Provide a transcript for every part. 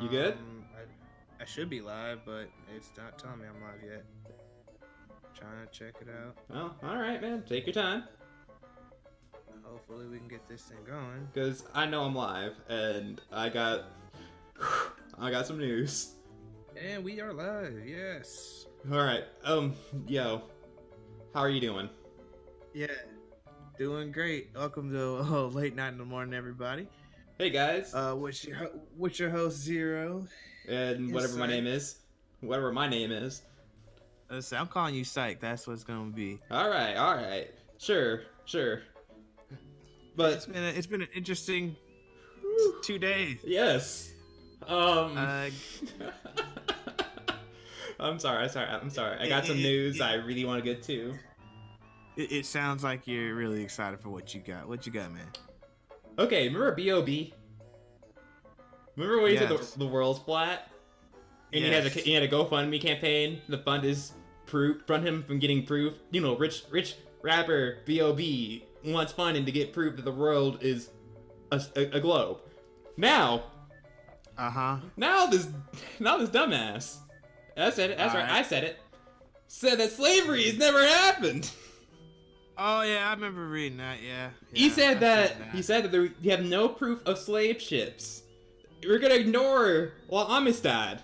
You good? I should be live, but it's not telling me I'm live yet. Trying to check it out. Oh, all right, man. Take your time. Hopefully we can get this thing going. Cause I know I'm live, and I got some news. And we are live. Yes. All right. Yo, how are you doing? Yeah. Doing great. Welcome to late night in the morning, everybody. Hey guys. What's your host Zero? And Yes, whatever my Psych. name is. Whatever my name is. Listen, I'm calling you Psych. That's what it's gonna be. All right. Sure. But It's been an interesting 2 days. yes. Uh, I'm sorry. I got some news I really want to get to. it sounds like you're really excited for what you got. What you got, man? Okay, remember B.O.B.? Remember when he said Yes. the world's flat? And Yes. he had a GoFundMe campaign. The fund is fund him from getting proof. You know, rich rapper B.O.B. wants funding to get proof that the world is a globe. Now this dumbass. I said it. That's right. I said it. Said that slavery has never happened. Oh yeah, I remember reading that. Yeah. He said that He you have no proof of slave ships. We're gonna ignore Amistad.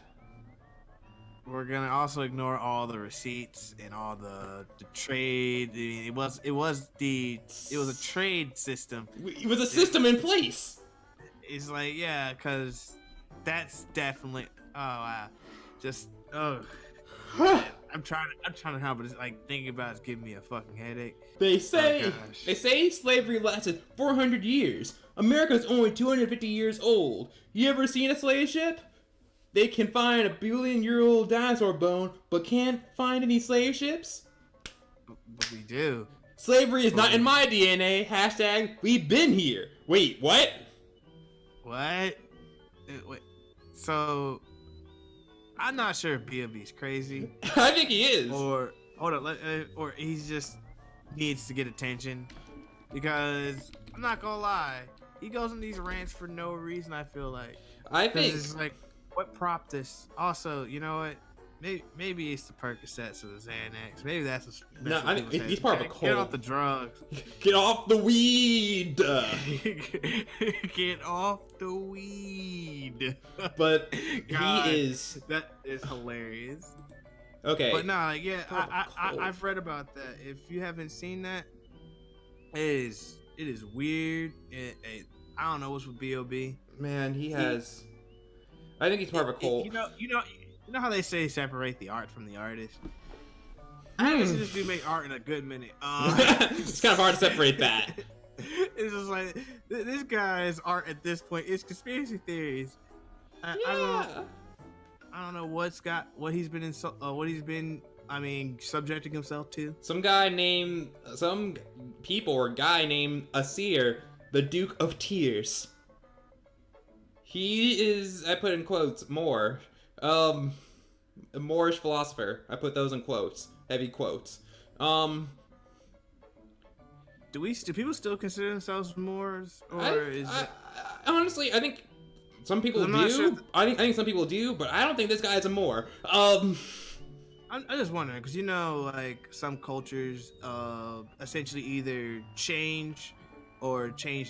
We're gonna also ignore all the receipts and all the trade. I mean, it was a trade system. It was a system in place. It's like, yeah, because that's definitely. Oh wow, just oh. Man, I'm trying to help, but it's like thinking about it's giving me a fucking headache. They Oh, say slavery lasted 400 years. America's only 250 years old. You ever seen a slave ship? They can find a billion-year-old dinosaur bone, but can't find any slave ships? But we do. Slavery is not in my DNA. Hashtag we've been here. Wait, what? What? Wait. So, I'm not sure if B.O.B.'s crazy. I think he is. Or hold on, or he just needs to get attention, because I'm not gonna lie, he goes on these rants for no reason. I feel like I 'cause think it's like, what propped this? Also, you know what? Maybe it's the Percocets or the Xanax. Maybe that's what. No, I mean, he's part of a Get cult. off the drugs. Get off the weed. Get off the weed. But God, he is That is hilarious. okay. But no, like, yeah, Part of a cult. I've read about that. If you haven't seen that, it is weird. I don't know what's with B.O.B. Man, he has. I think he's part of a cult. You know how they say separate the art from the artist. I guess this dude make art in a good minute. It's kind of hard to separate that. It's just like this guy's art at this point is conspiracy theories. I don't know what he's been subjecting himself to. Some people or guy named Asir, the Duke of Tears. He is, I put in quotes, a Moorish philosopher. I put those in quotes, heavy quotes. Do people still consider themselves Moors, or Honestly, I think some people I'm not do. sure I think some people do, but I don't think this guy's a Moor. I'm just wondering, because like some cultures essentially either change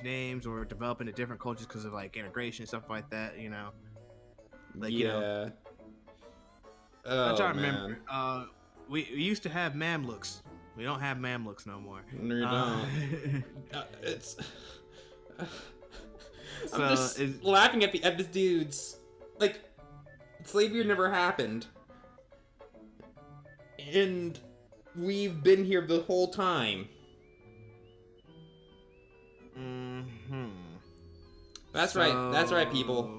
names or develop into different cultures because of like integration and stuff like that, like, yeah. I'm Oh, trying to man. remember. We used to have Mamluks. We don't have Mamluks no more. No, you don't. It's. So I'm just laughing at this dude's, like, slavery never happened, and we've been here the whole time. That's right, people.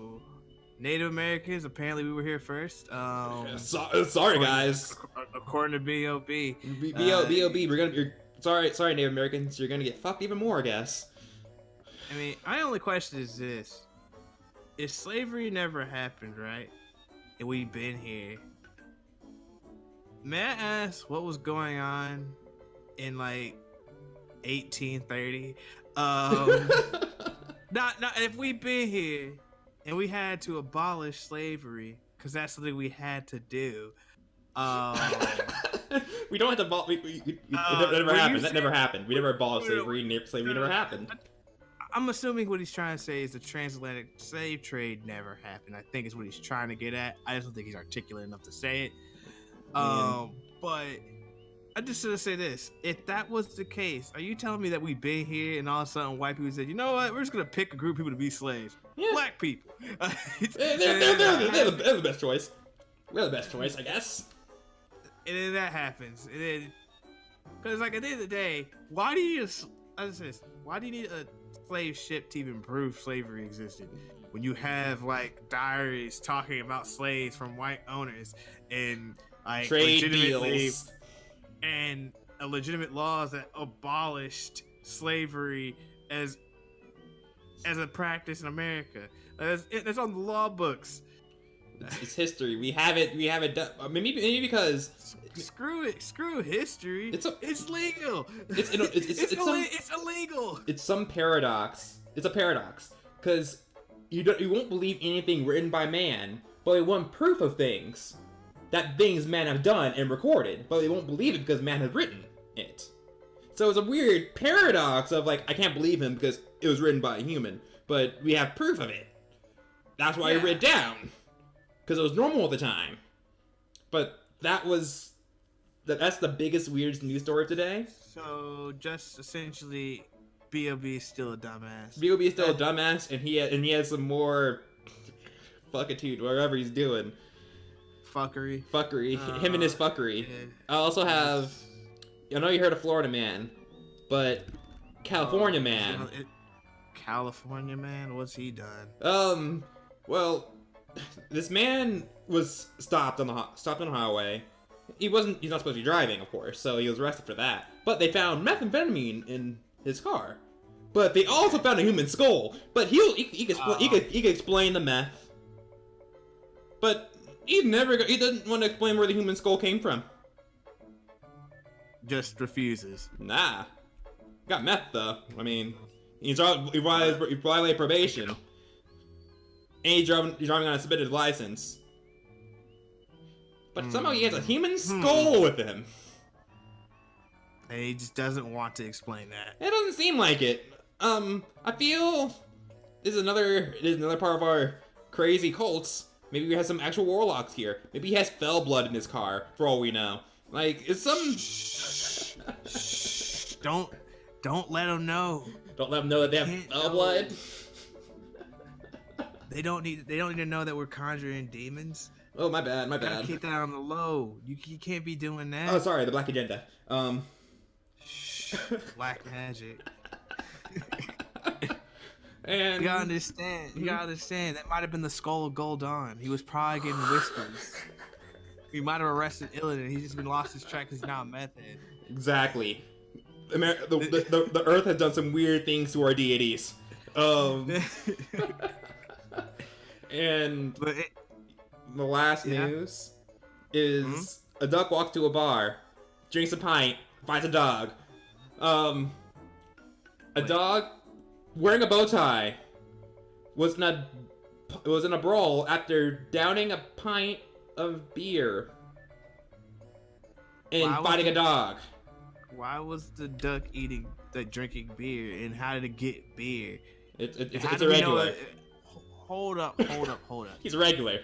Native Americans, apparently we were here first. Sorry, guys. According to B.O.B. B.O.B. You're sorry, Native Americans. You're gonna get fucked even more, I guess. I mean, my only question is this: if slavery never happened, right, and we've been here, may I ask what was going on in like 1830? Not if we've been here and we had to abolish slavery because that's something we had to do. We don't have to abolish. It never happened. That never happened. We never abolished slavery. Slavery never happened. I'm assuming what he's trying to say is the transatlantic slave trade never happened. I think is what he's trying to get at. I just don't think he's articulate enough to say it. But I just want to say this: if that was the case, are you telling me that we've been here and all of a sudden white people said, you know what, we're just gonna pick a group of people to be slaves? Yeah. Black people. They're the best choice. We're the best choice, I guess. And then that happens, and then because like at the end of the day, why do you need a slave ship to even prove slavery existed when you have like diaries talking about slaves from white owners and like trade deals and legitimate laws that abolished slavery as a practice in America? That's on the law books. It's history. We haven't done. Maybe because screw it. Screw history. It's legal. It's illegal. It's some paradox. It's a paradox because you won't believe anything written by man, but they want proof of things that things man have done and recorded, but they won't believe it because man has written it. So it's a weird paradox of like, I can't believe him because it was written by a human, but we have proof of it. That's why I wrote it down. Because it was normal at the time. But that's the biggest, weirdest news story of today. So just essentially, B.O.B. is still a dumbass. B.O.B. is still a dumbass, and he has some more fuckitude, whatever he's doing. Fuckery. Him and his fuckery. Yeah. I also have, I know you heard of Florida Man, but California Man. California Man? What's he done? Well, this man was stopped on the highway. He's not supposed to be driving, of course, so he was arrested for that. But they found methamphetamine in his car. But they also found a human skull. But he could explain the meth. But he doesn't want to explain where the human skull came from. Just refuses. Nah. Got meth though. I mean, he violated probation. And he's driving on a suspended license. But somehow he has a human skull with him. And he just doesn't want to explain that. It doesn't seem like it. I feel this is another part of our crazy cults. Maybe we have some actual warlocks here. Maybe he has fell blood in his car, for all we know. Like, it's some... Shh. Don't let them know. Don't let them know that they have fell blood? They don't need to know that we're conjuring demons. Oh, my bad. Gotta keep that on the low. You can't be doing that. Oh, sorry, the black agenda. Shh, black magic. And you gotta understand. That might have been the skull of Goldon. He was probably getting whispers. We might have arrested Illidan. He's just been lost his track because he's not a meth head. Exactly. The Earth has done some weird things to our deities. And the last news is a duck walks to a bar, drinks a pint, finds a dog. A dog wearing a bow tie was in a brawl after downing a pint of beer and fighting a dog. Why was the duck drinking beer, and how did it get beer? It's a regular. Hold up. He's a regular.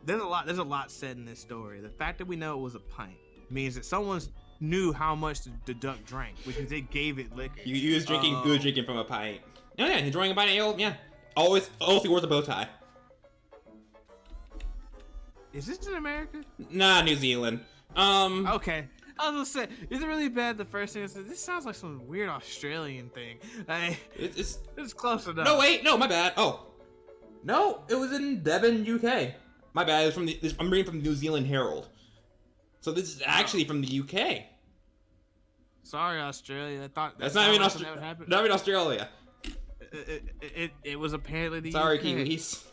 There's a lot said in this story. The fact that we know it was a pint means that someone knew how much the duck drank, which means they gave it liquor. He was drinking from a pint. Oh yeah, he's drinking a pint of ale. Yeah, always he wears a bow tie. Is this in America? Nah, New Zealand. Okay. I was gonna say, is it really bad? The first thing I said, this sounds like some weird Australian thing. It's close enough. No, wait, no, my bad. Oh, no, it was in Devon, UK. My bad. I'm reading from the New Zealand Herald. So this is actually from the UK. Sorry, Australia. I thought that's not even Australia. Not even Australia. It was apparently the Sorry, UK. Kiwis.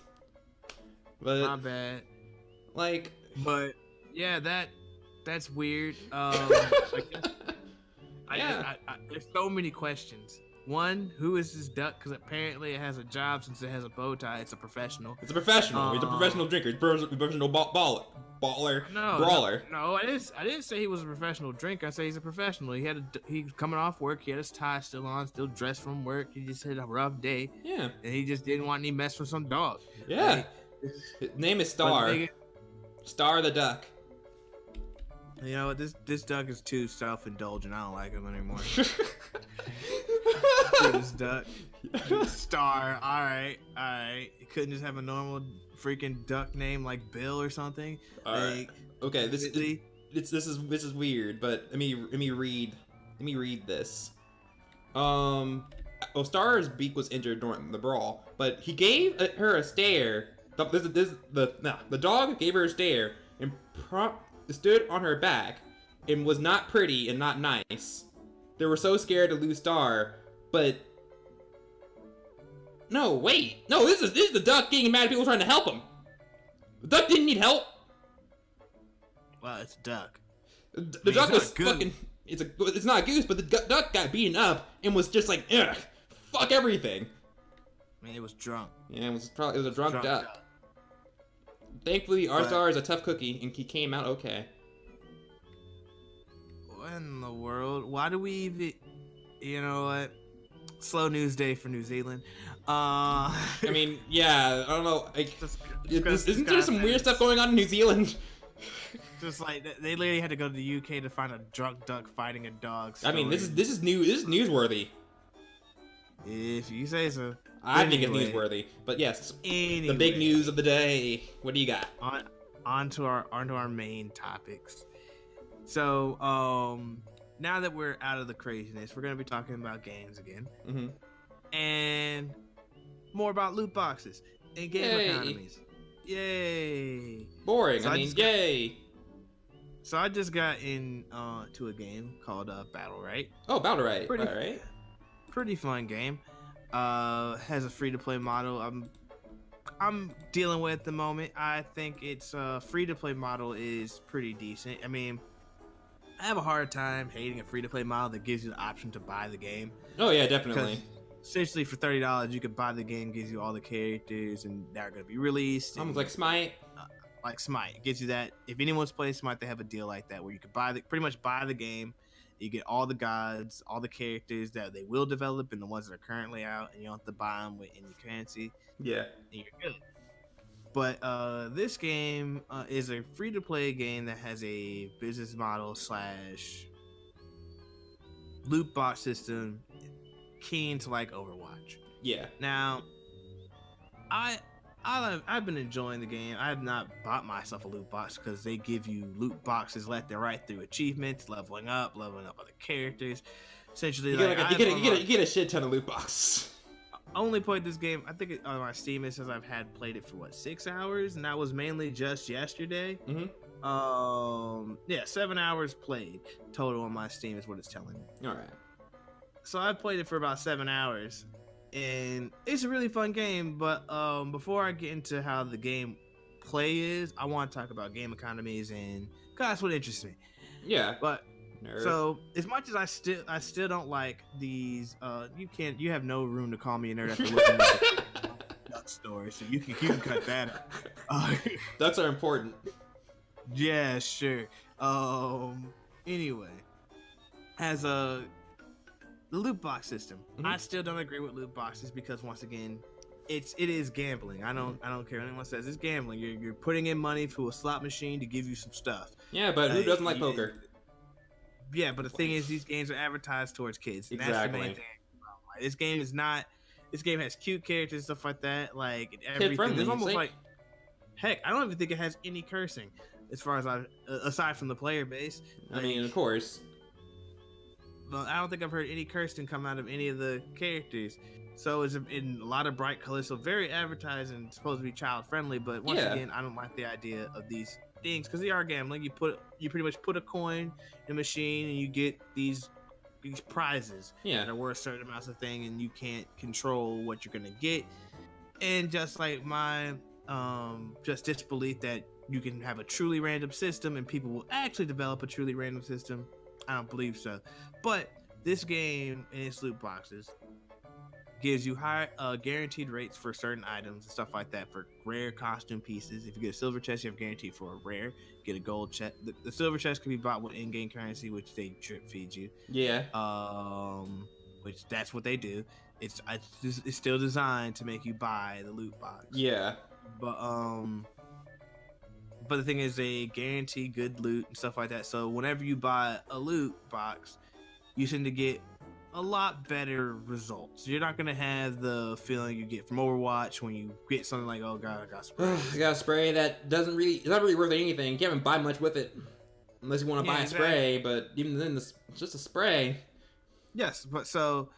But my bad. Like, but yeah, that's weird. There's so many questions. One, who is this duck? Because apparently it has a job since it has a bow tie. It's a professional. It's a professional. He's a professional drinker. He's a professional brawler. No, I didn't say he was a professional drinker. I say he's a professional. He's coming off work. He had his tie still on, still dressed from work. He just had a rough day. Yeah. And he just didn't want any mess from some dog. Yeah. Like, his name is Star. Star the duck. You know what? This duck is too self-indulgent. I don't like him anymore. This duck. Star. All right. You couldn't just have a normal freaking duck name like Bill or something. All right. Okay. This is weird, but let me read this. Well, Star's beak was injured during the brawl, but he gave her a stare. The dog gave her a stare and stood on her back and was not pretty and not nice. They were so scared to lose Star, but no, wait, no, this is the duck getting mad at people trying to help him. The duck didn't need help. Well, it's a duck. The duck was fucking. It's not a goose, but the duck got beaten up and was just like, ugh, fuck everything. I mean, it was drunk. Yeah, it was a drunk duck. Thankfully, our Star is a tough cookie, and he came out okay. What in the world? Why do we even... You know what? Slow news day for New Zealand. I mean, yeah, I don't know. Isn't there some weird stuff going on in New Zealand? Just like they literally had to go to the UK to find a drunk duck fighting a dog. I mean, this is newsworthy. If you say so. I think it's newsworthy, but yes, the big news of the day. What do you got? On to our main topics. So, now that we're out of the craziness, we're gonna be talking about games again, and more about loot boxes and game economies. Yay! Boring. So yay! So I just got in to a game called Battlerite. Oh, Battlerite. Alright. Pretty fun game. Has a free-to-play model. I'm dealing with at the moment. I think its free-to-play model is pretty decent. I mean, I have a hard time hating a free-to-play model that gives you the option to buy the game. Oh yeah, definitely. Essentially, for $30, you could buy the game, gives you all the characters, and they're going to be released. Almost like Smite. Like Smite, it gives you that. If anyone's playing Smite, they have a deal like that where you could pretty much buy the game. You get all the gods, all the characters that they will develop, and the ones that are currently out, and you don't have to buy them with any currency. Yeah, and you're good. But this game is a free-to-play game that has a business model / loot box system, keen to like Overwatch. Yeah. Now, I've been enjoying the game. I have not bought myself a loot box because they give you loot boxes left and right through achievements, leveling up other characters. Essentially, you get a shit ton of loot boxes. I only played this game. I think on my Steam it says I've played it for 6 hours, and that was mainly just yesterday. Yeah, 7 hours played total on my Steam is what it's telling me. All right. So I played it for about 7 hours. And it's a really fun game, but before I get into how the game play is, I want to talk about game economies, and that's what interests me. Yeah. But so as much as I still don't like these, you have no room to call me a nerd after looking at the duck story, so you can cut that out. Ducks are important. Yeah, sure. Anyway, as the loot box system. I still don't agree with loot boxes because once again, it is gambling. I don't care what anyone says. It's gambling. You're putting in money to a slot machine to give you some stuff. Yeah, but who doesn't like poker? Yeah, but the thing is, these games are advertised towards kids. Exactly. That's the main thing. Like, this game is not. This game has cute characters, stuff like that. Like everything. Kid friendly. It's almost like. Heck, I don't even think it has any cursing, as far as aside from the player base. I mean, of course. But I don't think I've heard any cursing come out of any of the characters. So it's in a lot of bright colors, so very advertised and supposed to be child friendly. But once again, I don't like the idea of these things because they are gambling. You pretty much put a coin in a machine and you get these prizes that are worth certain amounts of thing, and you can't control what you're gonna get. And just like my just disbelief that you can have a truly random system and people will actually develop a truly random system, I don't believe so. But this game and its loot boxes gives you high guaranteed rates for certain items and stuff like that for rare costume pieces. If you get a silver chest, you have guaranteed for a rare. Get a gold chest. The silver chest can be bought with in-game currency, which they drip feed you. Yeah. Which that's what they do. It's still designed to make you buy the loot box. Yeah. But the thing is, they guarantee good loot and stuff like that. So whenever you buy a loot box, you tend to get a lot better results. You're not gonna have the feeling you get from Overwatch when you get something like, oh god, I got spray. I got a spray that it's not really worth anything. You can't even buy much with it unless you want to buy a spray. But even then, it's just a spray. Yes, but so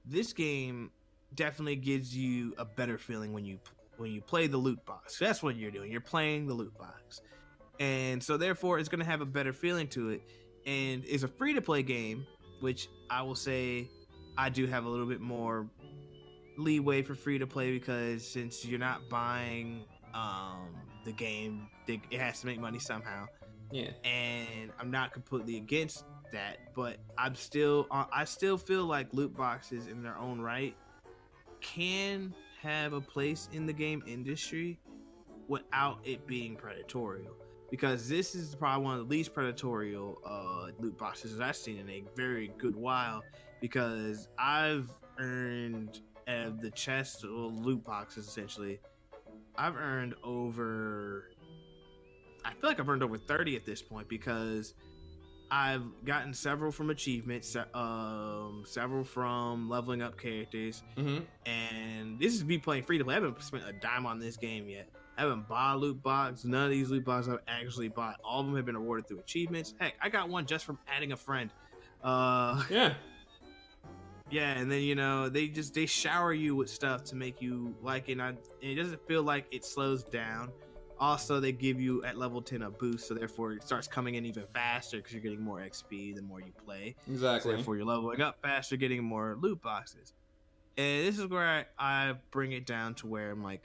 this game definitely gives you a better feeling when you play the loot box. That's what you're doing. You're playing the loot box, and so therefore it's gonna have a better feeling to it. And it's a free to play game, which I will say I do have a little bit more leeway for free to play, because since you're not buying the game, it has to make money somehow. Yeah. And I'm not completely against that, but I still feel like loot boxes in their own right can have a place in the game industry without it being predatory. Because this is probably one of the least predatory loot boxes that I've seen in a very good while. Because I've earned the chest loot boxes essentially. I feel like I've earned over 30 at this point, because I've gotten several from achievements, several from leveling up characters, and this is me playing free to play. I haven't spent a dime on this game yet. I haven't bought a loot box. None of these loot boxes I've actually bought. All of them have been awarded through achievements. Heck, I got one just from adding a friend. Yeah, and then they shower you with stuff to make you like it. And it doesn't feel like it slows down. Also, they give you at level 10 a boost, so therefore it starts coming in even faster because you're getting more XP the more you play. Exactly. So therefore you're leveling up faster, getting more loot boxes. And this is where I bring it down to where I'm like,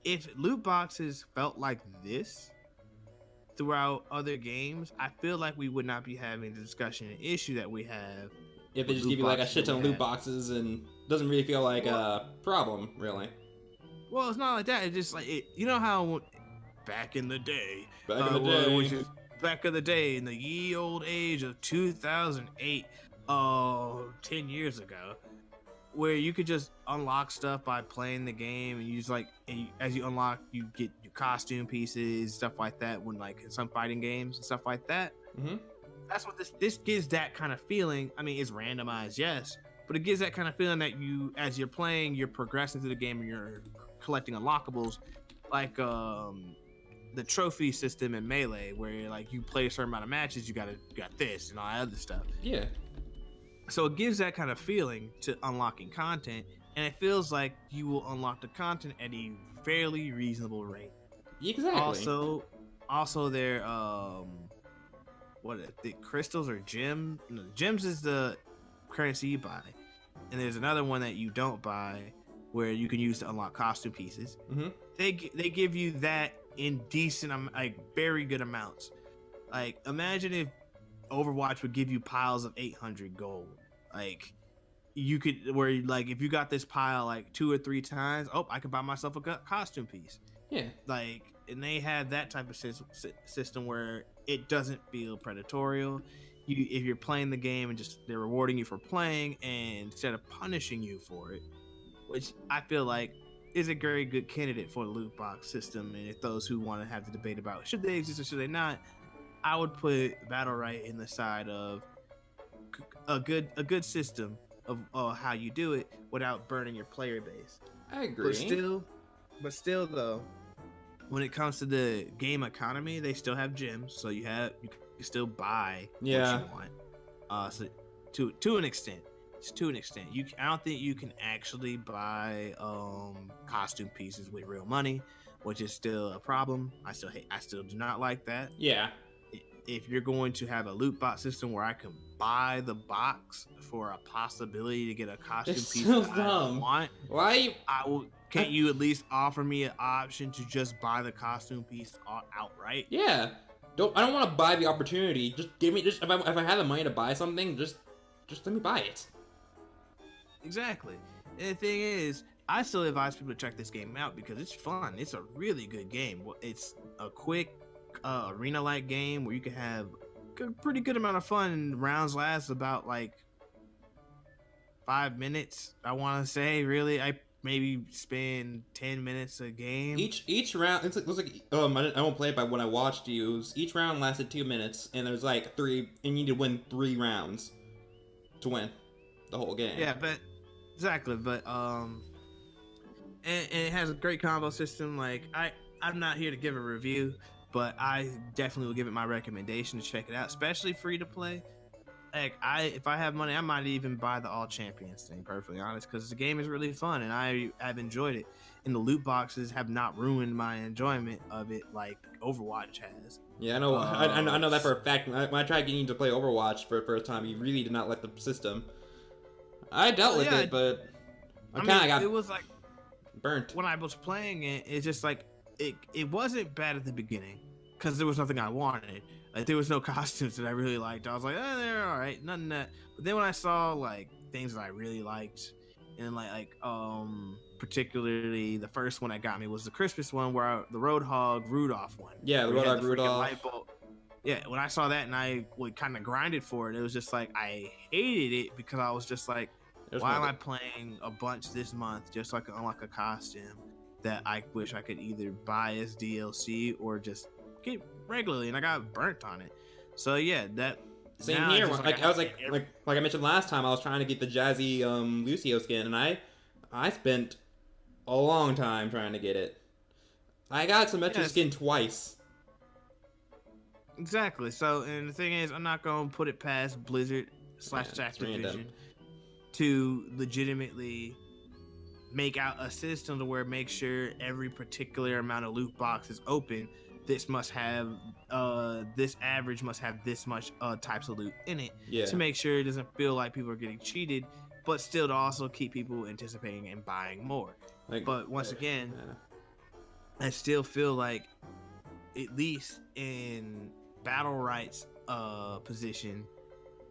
if loot boxes felt like this throughout other games, I feel like we would not be having the discussion and issue that we have. If they just give you like a shit ton of loot boxes and doesn't really feel like a problem, really. Well, it's not like that. It's just like, you know how back in the day, back in the day, in the ye old age of 2008, 10 years ago, where you could just unlock stuff by playing the game, and you just as you unlock, you get your costume pieces, stuff like that. When like in some fighting games and stuff like that, that's what this gives that kind of feeling. I mean, it's randomized, yes, but it gives that kind of feeling that you, as you're playing, you're progressing through the game and you're collecting unlockables, like the trophy system in Melee, where like you play a certain amount of matches, you got this and all that other stuff. Yeah. So it gives that kind of feeling to unlocking content, and it feels like you will unlock the content at a fairly reasonable rate. Exactly. Also their the crystals or gems? No, gems is the currency you buy, and there's another one that you don't buy where you can use to unlock costume pieces. They give you that in decent, very good amounts. Like, imagine if Overwatch would give you piles of 800 gold. Like, you could, where like if you got this pile like 2 or 3 times, I could buy myself a costume piece. Yeah. Like, and they have that type of system where it doesn't feel predatory. If you're playing the game and just they're rewarding you for playing, and instead of punishing you for it, which I feel like is a very good candidate for the loot box system. And if those who want to have the debate about should they exist or should they not, I would put Battlerite in the side of a good system of how you do it without burning your player base. I agree. But still though, when it comes to the game economy, they still have gems, so you can still buy what you want. So to an extent. I don't think you can actually buy costume pieces with real money, which is still a problem. I still do not like that. Yeah. If you're going to have a loot box system where I can buy the box for a possibility to get a costume piece that I want, why? Can't you at least offer me an option to just buy the costume piece outright? Yeah. I don't want to buy the opportunity. Just give me if I had the money to buy something, just just let me buy it. Exactly. And the thing is, I still advise people to check this game out because it's fun. It's a really good game. It's a quick arena-like game where you can have a pretty good amount of fun. Rounds last about like 5 minutes, I want to say. Really, I maybe spend 10 minutes a game. Each round, it was like I won't play it, but when I watched you, each round lasted 2 minutes, and there's like 3, and you need to win 3 rounds to win the whole game. Yeah, but exactly, but and it has a great combo system. Like I'm not here to give a review, but I definitely will give it my recommendation to check it out, especially free to play. Like if I have money, I might even buy the All Champions thing. Perfectly honest, because the game is really fun and I've enjoyed it. And the loot boxes have not ruined my enjoyment of it like Overwatch has. Yeah, I know. I know that for a fact. When I tried getting you to play Overwatch for the first time, you really did not like the system. I dealt with it, but I kind of got it was like burnt. When I was playing it. It's just like it wasn't bad at the beginning because there was nothing I wanted. Like there was no costumes that I really liked. I was like, oh, they're all right, nothing that. But then when I saw like things that I really liked, and like particularly the first one that got me was the Christmas one where the Roadhog Rudolph one. Yeah, the Roadhog Rudolph. Yeah, when I saw that and I kind of grinded for it was just like I hated it because I was just like, why am I playing a bunch this month just so I can unlock a costume that I wish I could either buy as DLC or just get regularly, and I got burnt on it. So yeah, that same here. I was like I mentioned last time, I was trying to get the Jazzy Lucio skin, and I spent a long time trying to get it. I got Symmetra skin twice. Exactly. So, and the thing is, I'm not gonna put it past Blizzard / Activision to legitimately make out a system to where make sure every particular amount of loot boxes open. This must have this average must have this much types of loot in it to make sure it doesn't feel like people are getting cheated, but still to also keep people anticipating and buying more. But once again, I still feel like at least in Battlerite's position,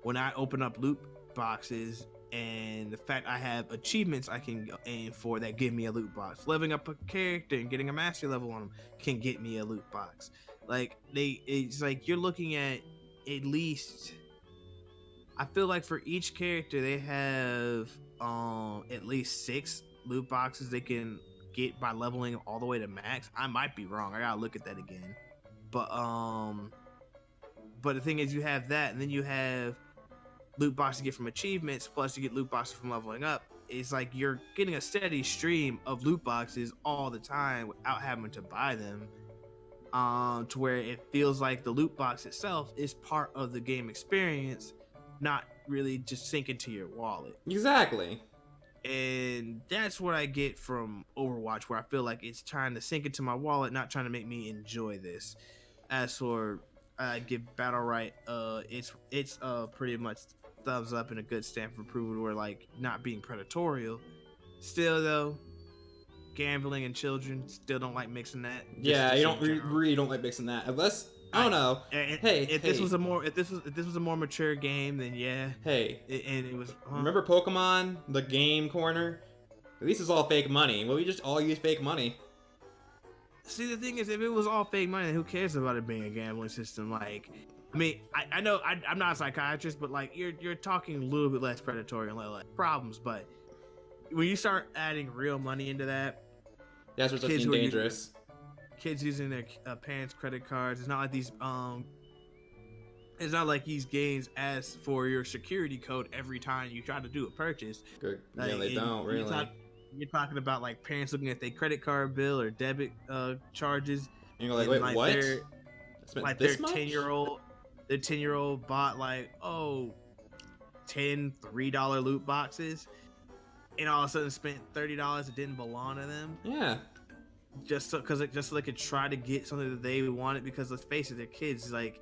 when I open up loot boxes and the fact I have achievements I can aim for that give me a loot box, leveling up a character and getting a mastery level on them can get me a loot box. Like it's like you're looking at least, I feel like for each character they have at least 6 loot boxes they can get by leveling all the way to max. I might be wrong, I gotta look at that again, but the thing is, you have that, and then you have loot boxes to get from achievements, plus you get loot boxes from leveling up. It's like you're getting a steady stream of loot boxes all the time without having to buy them, to where it feels like the loot box itself is part of the game experience, not really just sink into your wallet. Exactly. And that's what I get from Overwatch, where I feel like it's trying to sink into my wallet, not trying to make me enjoy this. As for give Battlerite it's pretty much thumbs up and a good stamp of approval, where like not being predatorial. Still though, gambling and children still don't like mixing that. Yeah, you don't really don't like mixing that unless I don't know. If this was a more mature game, then yeah. Hey, and it was. Remember Pokemon, the game corner? At least it's all fake money. Well, we just all use fake money. See, the thing is, if it was all fake money, then who cares about it being a gambling system? Like, I mean, I know I'm not a psychiatrist, but like you're talking a little bit less predatory and like problems. But when you start adding real money into that, that's what's looking dangerous. Kids using their parents' credit cards. It's not like these It's not like these games ask for your security code every time you try to do a purchase. Good. Like, yeah, they don't really. You're talking about like parents looking at their credit card bill or debit charges. And you're like, wait, what? Like their 10-year-old bought like 10 $3 loot boxes, and all of a sudden spent $30 that didn't belong to them. Yeah. Just so they could try to get something that they wanted, because let's face it, they're kids. Like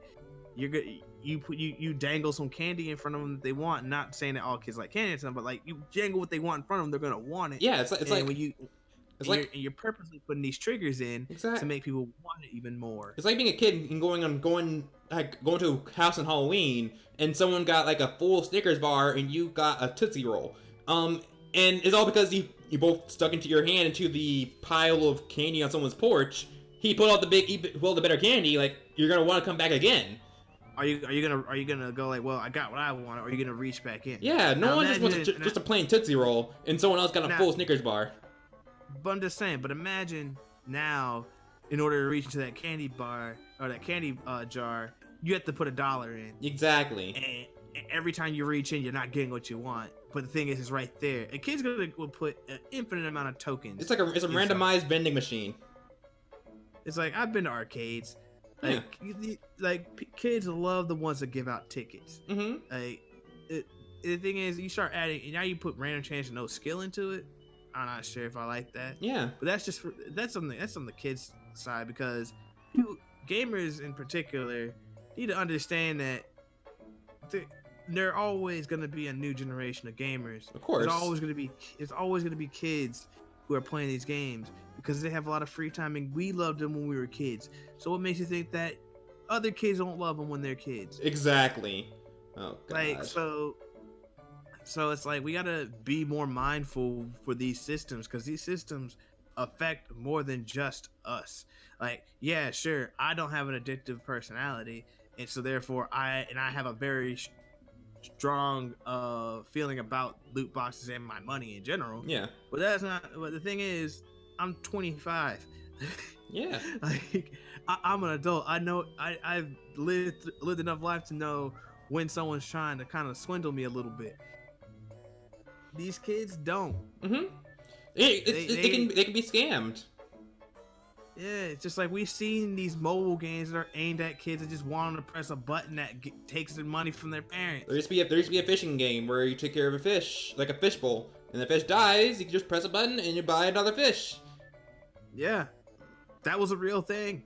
you're good. You dangle some candy in front of them that they want. Not saying that all kids like candy and stuff, but like you dangle what they want in front of them, they're gonna want it. Yeah, it's like when you It's and like you're purposely putting these triggers in exactly. to make people want it even more. It's like being a kid and going to a house on Halloween and someone got like a full Snickers bar and you got a Tootsie Roll. And it's all because you both stuck into your hand into the pile of candy on someone's porch. He pulled out the better candy. Like you're gonna want to come back again. Are you gonna go like, well, I got what I want, or are you gonna reach back in? Yeah, no now one just wants just a plain Tootsie Roll and someone else got a full Snickers bar. But I'm just saying. But imagine now, in order to reach into that candy bar or that candy jar, you have to put $1 in. Exactly. And every time you reach in, you're not getting what you want. But the thing is, it's right there. A kid's will put an infinite amount of tokens. It's a randomized vending machine. It's like I've been to arcades. Like kids love the ones that give out tickets. Mm-hmm. Like the thing is, you start adding, and now you put random chance and no skill into it. I'm not sure if I like that. Yeah. But that's on the kids' side, because gamers in particular need to understand that there are always going to be a new generation of gamers. Of course. There's always going to be kids who are playing these games because they have a lot of free time, and we loved them when we were kids. So what makes you think that other kids don't love them when they're kids? Exactly. Oh god. Like so it's like we gotta be more mindful for these systems, because these systems affect more than just us. Like, yeah, sure, I don't have an addictive personality, and so therefore I have a very strong feeling about loot boxes and my money in general. Yeah. But that's not. But the thing is, I'm 25. Yeah. Like I'm an adult. I know I've lived enough life to know when someone's trying to kind of swindle me a little bit. These kids don't. Mm-hmm. They can be scammed. Yeah, it's just like we've seen these mobile games that are aimed at kids that just want them to press a button that takes their money from their parents. There used to be a fishing game where you take care of a fish, like a fishbowl, and the fish dies. You can just press a button and you buy another fish. Yeah, that was a real thing.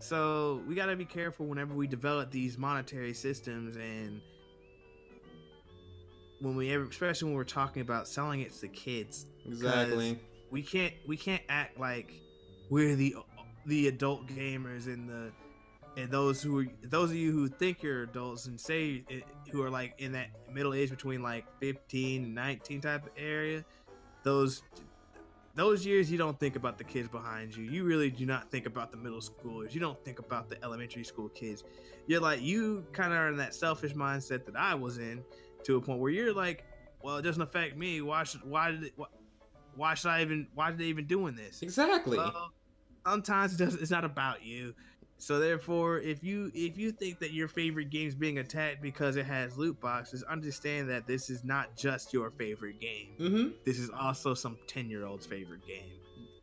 So we gotta be careful whenever we develop these monetary systems, and especially when we're talking about selling it to kids. Exactly. We can't act like we're the adult gamers and those of you who think you're adults and say who are like in that middle age between like 15 and 19 type of area. Those years, you don't think about the kids behind you. You really do not think about the middle schoolers. You don't think about the elementary school kids. You kind of are in that selfish mindset that I was in, to a point where you're like, well, it doesn't affect me. Why are they even doing this? Exactly. Well, sometimes it's not about you. So therefore, if you think that your favorite game is being attacked because it has loot boxes, understand that this is not just your favorite game. Mm-hmm. This is also some 10-year-old's favorite game.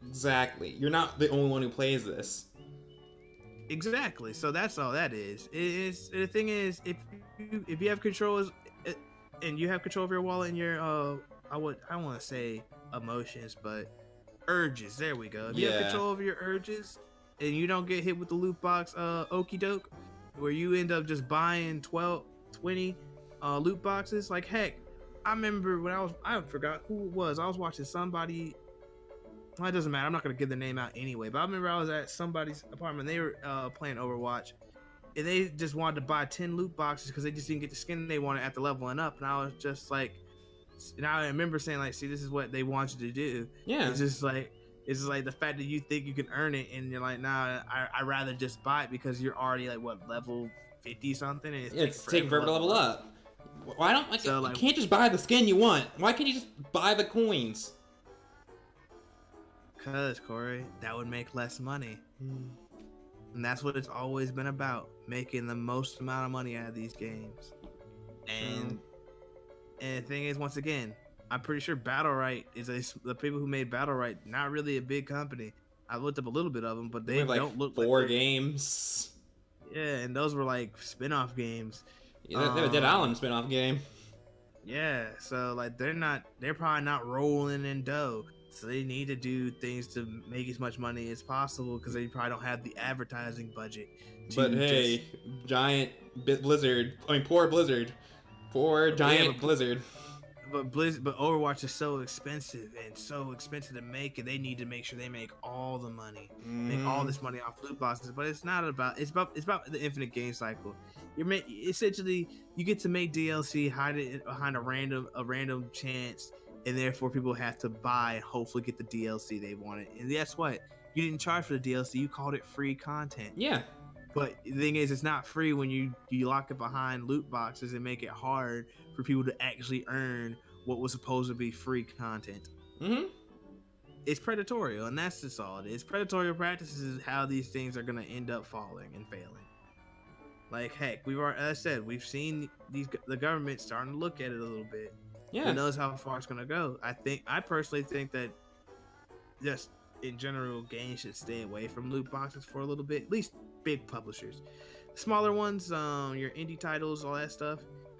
Exactly. You're not the only one who plays this. Exactly. So that's all that is. The thing is, if you have control and you have control of your wallet and your I want to say emotions, but urges. There we go. If you have control over your urges, and you don't get hit with the loot box okey doke, where you end up just buying 20 loot boxes. Like, heck, I remember when I forgot who it was. I was watching somebody. Well, it doesn't matter. I'm not gonna give the name out anyway. But I remember I was at somebody's apartment. They were playing Overwatch, and they just wanted to buy 10 loot boxes because they just didn't get the skin they wanted after leveling up. And I was just like, and I remember saying like, see, this is what they want you to do. Yeah. It's just like the fact that you think you can earn it, and you're like, nah, I'd rather just buy it because you're already like what, level 50 something, and it's taking forever to level up. Why don't you can't just buy the skin you want? Why can't you just buy the coins? Cause Corey, that would make less money. And that's what it's always been about, making the most amount of money out of these games. And the thing is, once again, I'm pretty sure Battlerite is the people who made Battlerite, not really a big company. I looked up a little bit of them, but they don't look like 4 games. Yeah, and those were like spin-off games. Yeah, they're a Dead Island spin-off game. Yeah, so like they're probably not rolling in dough. So they need to do things to make as much money as possible because they probably don't have the advertising budget. But hey, poor Blizzard. Poor giant Blizzard. but Overwatch is so expensive to make, and they need to make sure they make all the money, make all this money off loot boxes. But it's not about it's about the infinite game cycle. Essentially you get to make DLC, hide it behind a random chance, and therefore people have to buy and hopefully get the DLC they wanted. And guess what? You didn't charge for the DLC. You called it free content. Yeah. But the thing is, it's not free when you lock it behind loot boxes and make it hard for people to actually earn what was supposed to be free content. Mm-hmm. It's predatory, and that's just all it is. Predatory practices is how these things are going to end up falling and failing. Like, heck, as I said, we've seen the government starting to look at it a little bit. Yeah. Who knows how far it's going to go? I personally think that just in general, games should stay away from loot boxes for a little bit, at least big publishers. Smaller ones, your indie titles, all that stuff,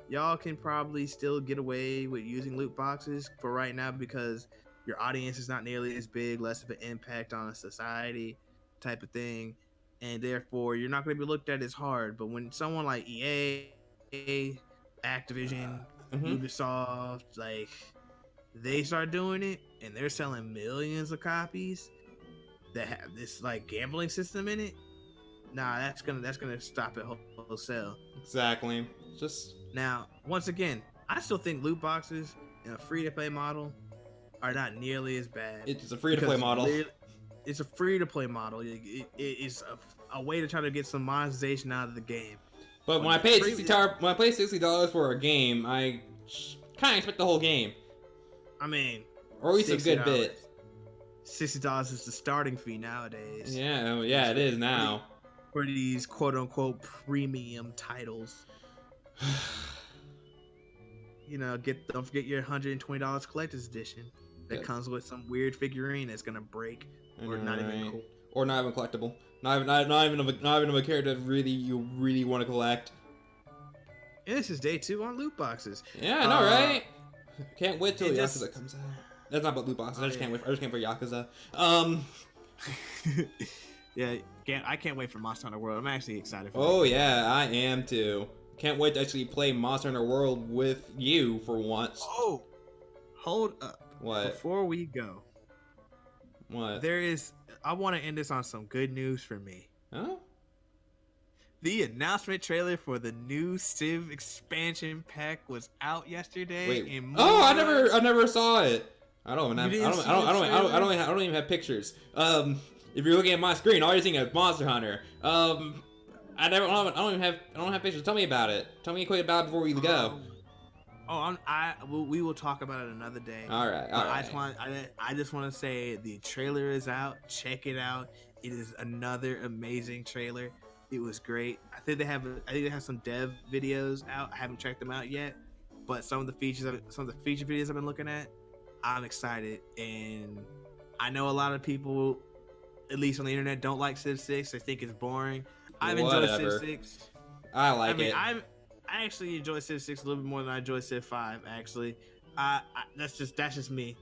y'all can probably still get away with using loot boxes for right now because your audience is not nearly as big, less of an impact on a society type of thing, and therefore you're not going to be looked at as hard. But when someone like EA, Activision, Ubisoft, like, they start doing it and they're selling millions of copies that have this like gambling system in it, that's gonna stop it wholesale. Exactly. Just now, once again, I still think loot boxes in a free-to-play model are not nearly as bad. It's a free-to-play model. It's a free-to-play model. It is a way to try to get some monetization out of the game. But when I pay $60 for a game, I kind of expect the whole game. I mean, or at least a good bit. $60 is the starting fee nowadays. Yeah, it is now. For these quote-unquote premium titles. Don't forget your $120 collector's edition that comes with some weird figurine that's gonna break or not even cool. Or not even collectible. Not even of a character that you really want to collect. And this is day 2 on loot boxes. Yeah, I know, right? Can't wait till Yakuza comes out. That's not about loot boxes. I just can't wait. I just can't wait for Yakuza. Yeah, I can't wait for Monster Hunter World. I'm actually excited for it. Oh yeah, I am too. Can't wait to actually play Monster Hunter World with you for once. Oh, hold up. What? Before we go. What? I want to end this on some good news for me. Huh? The announcement trailer for the new Civ expansion pack was out yesterday. Wait. Oh, I never saw it. I don't even have pictures. If you're looking at my screen, all you're seeing is Monster Hunter. I don't have pictures. Tell me about it. Tell me quick about it before we go. We will talk about it another day. All right. I just want to say the trailer is out. Check it out. It is another amazing trailer. It was great. I think they have some dev videos out. I haven't checked them out yet, but some of the feature videos I've been looking at, I'm excited. And I know a lot of people, at least on the internet, don't like Civ 6. They think it's boring. I've enjoyed Civ 6. I like it. I actually enjoy Civ 6 a little bit more than I enjoy Civ 5. Actually, that's just me.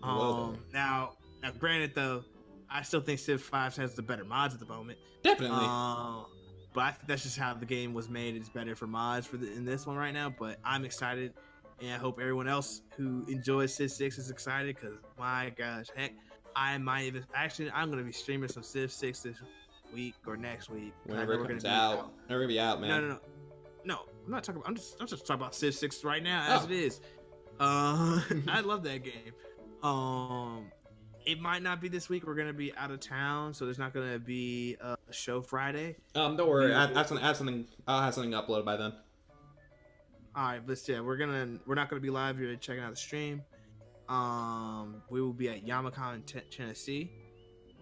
Now, granted though, I still think Civ 5 has the better mods at the moment. Definitely. But I think that's just how the game was made. It's better for mods in this one right now. But I'm excited, and I hope everyone else who enjoys Civ 6 is excited. Because my gosh, heck, I'm gonna be streaming some Civ 6 this week or next week. Whenever it comes out. Never gonna be out, man. No. I'm not talking about. I'm just talking about Civ 6 right now as it is. I love that game. It might not be this week. We're gonna be out of town, so there's not gonna be a show Friday. Don't worry. I'll have something uploaded by then. All right, but yeah, we're not gonna be live. You're checking out the stream. We will be at Yamacon, Tennessee.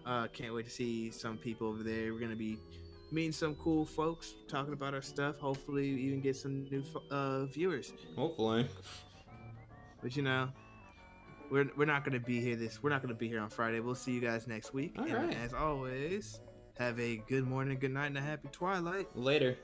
Can't wait to see some people over there. We're gonna be meeting some cool folks, talking about our stuff. Hopefully, even get some new viewers. Hopefully. But we're not gonna be here. We're not gonna be here on Friday. We'll see you guys next week. All right. As always, have a good morning, good night, and a happy twilight. Later.